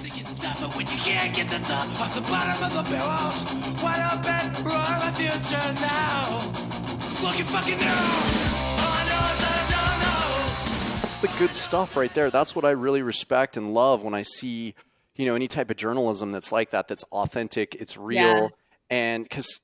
Tougher when you can't get the top off the bottom of the barrel. Wide open, roar my future now. Looking fucking new. That's the good stuff right there. That's what I really respect and love when I see, any type of journalism that's like that, that's authentic, it's real. Yeah. And because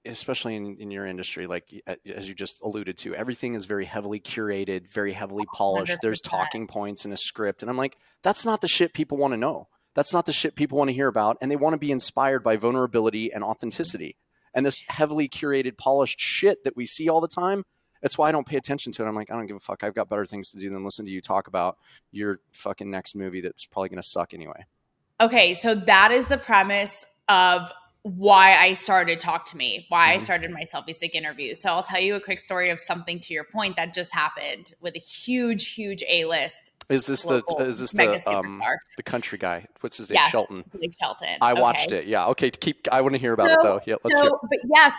especially in your industry, like as you just alluded to, everything is very heavily curated, very heavily polished. 100%. There's talking points in a script. And I'm like, that's not the shit people want to know. That's not the shit people want to hear about. And they want to be inspired by vulnerability and authenticity. And this heavily curated, polished shit that we see all the time, that's why I don't pay attention to it. I'm like, I don't give a fuck. I've got better things to do than listen to you talk about your fucking next movie that's probably going to suck anyway. Okay, so that is the premise of why I started Talk to Me, why I started my Selfie Stick interview. So I'll tell you a quick story of something to your point that just happened with a huge A-list. Is this the country guy? What's his name? Yes, Shelton. Blake Shelton. I watched it. Yeah. Okay. I want to hear about it though. Yeah. Let's hear.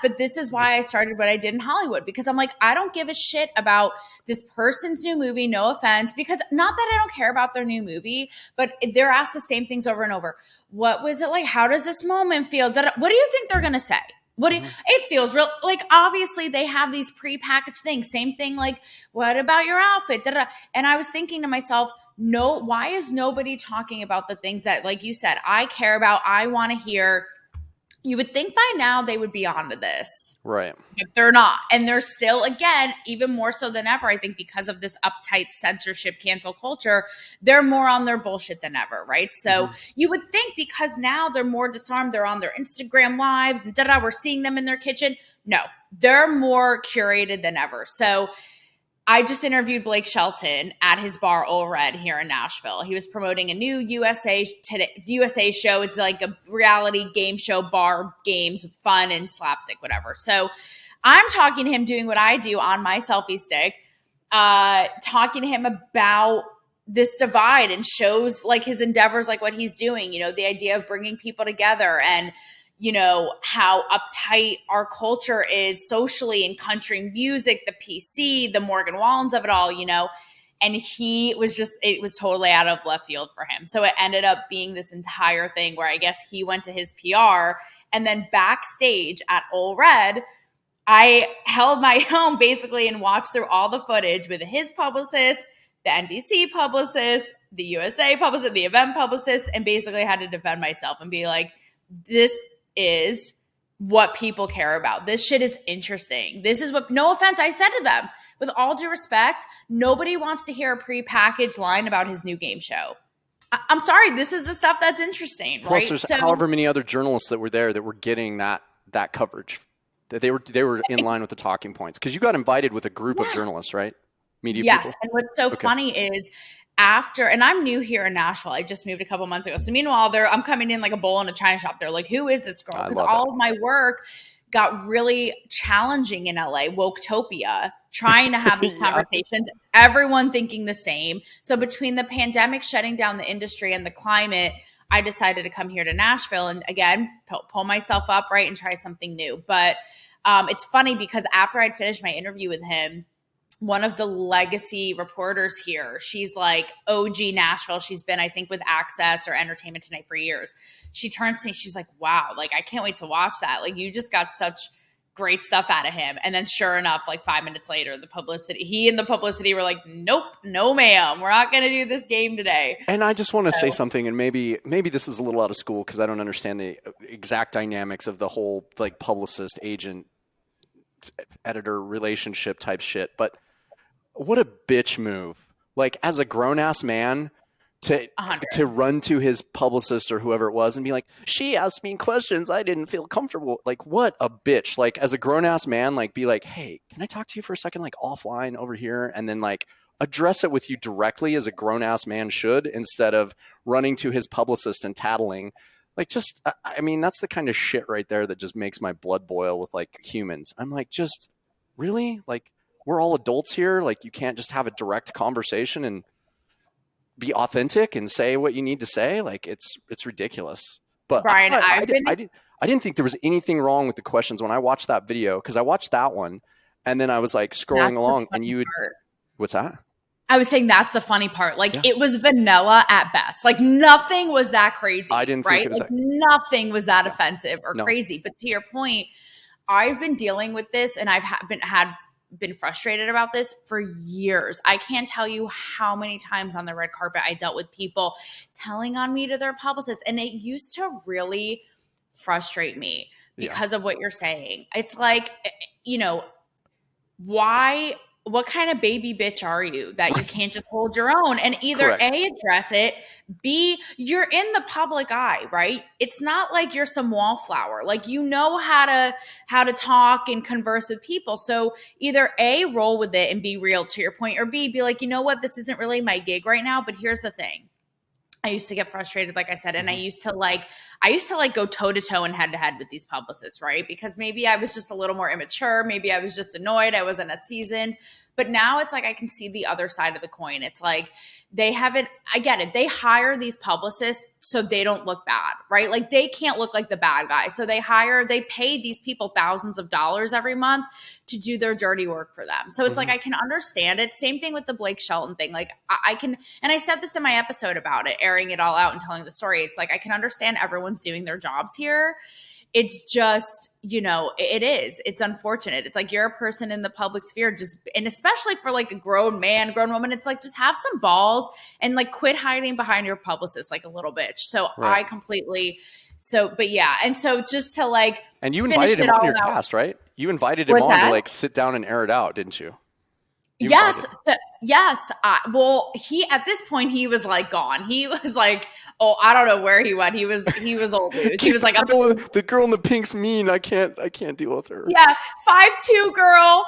But this is why I started what I did in Hollywood, because I'm like, I don't give a shit about this person's new movie. No offense, because not that I don't care about their new movie, but they're asked the same things over and over. What was it like? How does this moment feel? What do you think they're gonna say? It feels real. Like, obviously they have these prepackaged things. Same thing. Like, what about your outfit? And I was thinking to myself, no, why is nobody talking about the things that, like you said, I care about, I want to hear? You would think by now they would be onto this. Right. But they're not. And they're still, again, even more so than ever, I think, because of this uptight censorship cancel culture, they're more on their bullshit than ever, right? So you would think because now they're more disarmed, they're on their Instagram lives and we're seeing them in their kitchen. No, they're more curated than ever. So I just interviewed Blake Shelton at his bar, Ole Red, here in Nashville. He was promoting a new USA show. It's like a reality game show, bar games, fun and slapstick, whatever. So I'm talking to him, doing what I do on my selfie stick, talking to him about this divide and shows like his endeavors, like what he's doing, the idea of bringing people together and how uptight our culture is socially in country music, the PC, the Morgan Wallens of it all, and it was totally out of left field for him. So it ended up being this entire thing where I guess he went to his PR, and then backstage at Ole Red, I held my own basically and watched through all the footage with his publicist, the NBC publicist, the USA publicist, the event publicist, and basically had to defend myself and be like, this is what people care about. This shit is interesting. This is what, no offense, I said to them, with all due respect, nobody wants to hear a prepackaged line about his new game show. I'm sorry, this is the stuff that's interesting, right? Plus, there's however many other journalists that were there that were getting that coverage. They were in line with the talking points. Because you got invited with a group of journalists, right? Media people? Yes, and what's so funny is and I'm new here in Nashville. I just moved a couple months ago. So meanwhile, I'm coming in like a bull in a china shop. They're like, who is this girl? Because all of my work got really challenging in LA, Woketopia, trying to have these conversations, everyone thinking the same. So between the pandemic shutting down the industry and the climate, I decided to come here to Nashville and again, pull myself up, right, and try something new. But it's funny because after I'd finished my interview with him, one of the legacy reporters here, she's like OG Nashville. She's been, I think, with Access or Entertainment Tonight for years. She turns to me, she's like, wow, like, I can't wait to watch that. Like, you just got such great stuff out of him. And then sure enough, like 5 minutes later, he and the publicity were like, nope, no ma'am, we're not going to do this game today. And I just want to say something, and maybe this is a little out of school because I don't understand the exact dynamics of the whole like publicist, agent, editor relationship type shit. But what a bitch move. Like, as a grown-ass man, to run to his publicist or whoever it was and be like, she asked me questions I didn't feel comfortable. Like, what a bitch. Like, as a grown-ass man, like, be like, hey, can I talk to you for a second, like, offline over here? And then, like, address it with you directly as a grown-ass man should, instead of running to his publicist and tattling. Like, just, I mean, that's the kind of shit right there that just makes my blood boil with, like, humans. I'm like, just, really? Like, we're all adults here. Like, you can't just have a direct conversation and be authentic and say what you need to say. Like, it's ridiculous. But Brian, I didn't think there was anything wrong with the questions when I watched that video, because I watched that one and then I was like scrolling along and you would, what's that? I was saying that's the funny part. Like, Yeah. it was vanilla at best. Like, nothing was that crazy. I didn't right? think it was like, nothing was that offensive or No. crazy. But to your point, I've been dealing with this, and I've been frustrated about this for years. I can't tell you how many times on the red carpet I dealt with people telling on me to their publicists, and it used to really frustrate me because of what you're saying. It's like, you know, why, what kind of baby bitch are you that you can't just hold your own and either Correct. A, address it, B, you're in the public eye, right? It's not like you're some wallflower. Like, you know how to talk and converse with people. So either A, roll with it and be real to your point, or B, be like, you know what, this isn't really my gig right now, but here's the thing. I used to get frustrated, like I said, and I used to go toe to toe and head to head with these publicists, right? Because maybe I was just a little more immature. Maybe I was just annoyed. I wasn't as seasoned. But now it's like I can see the other side of the coin. It's like I get it. They hire these publicists so they don't look bad, right? Like, they can't look like the bad guy. So they pay these people thousands of dollars every month to do their dirty work for them. So it's like, I can understand it. Same thing with the Blake Shelton thing. Like, I can, and I said this in my episode about it, airing it all out and telling the story. It's like, I can understand everyone's doing their jobs here. It's just, it's unfortunate. It's like, you're a person in the public sphere, and especially for like a grown man, grown woman, it's like, just have some balls and like quit hiding behind your publicist like a little bitch. So Right. but yeah. And so just to like, And you invited him on your cast, right? You invited him on to like sit down and air it out, didn't you? Yes. He, at this point, he was like gone. He was like, oh, I don't know where he went. He was old news. He was like, the girl in the pink's mean. I can't deal with her. Yeah. 5'2" girl,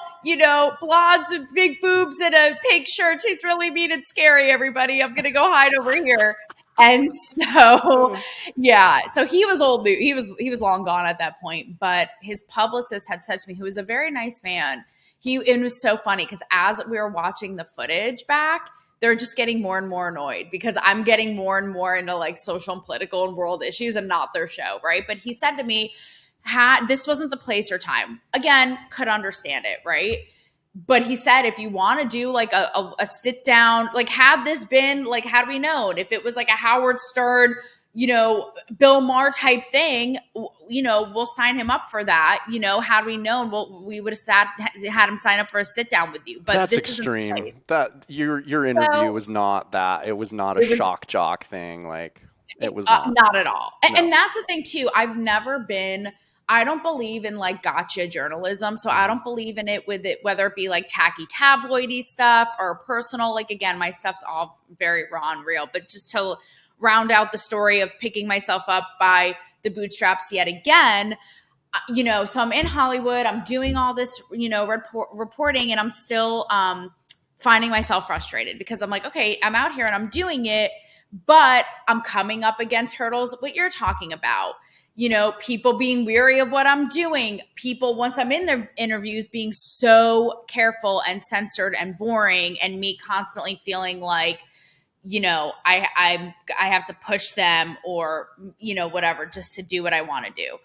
blondes with big boobs and a pink shirt. She's really mean and scary, everybody. I'm going to go hide over here. And so, yeah, so he was old news. He was long gone at that point, but his publicist had said to me, who was a very nice man, it was so funny because as we were watching the footage back, they're just getting more and more annoyed because I'm getting more and more into like social and political and world issues and not their show, right? But he said to me, this wasn't the place or time. Again, could understand it, right? But he said, if you want to do like a sit down, like, had this been like, had we known if it was like a Howard Stern, Bill Maher type thing, we'll sign him up for that. Had we known, we would have had him sign up for a sit down with you. But that's extreme. That your interview was not that. It was not a shock jock thing. Like, it was not at all. No. And that's the thing too. I don't believe in like gotcha journalism. So I don't believe in it whether it be like tacky tabloidy stuff or personal. Like, again, my stuff's all very raw and real, but just to round out the story of picking myself up by the bootstraps yet again, so I'm in Hollywood, I'm doing all this, reporting, and I'm still finding myself frustrated because I'm like, okay, I'm out here and I'm doing it, but I'm coming up against hurdles, what you're talking about. People being weary of what I'm doing. People, once I'm in their interviews, being so careful and censored and boring, and me constantly feeling like, I have to push them or, whatever, just to do what I want to do.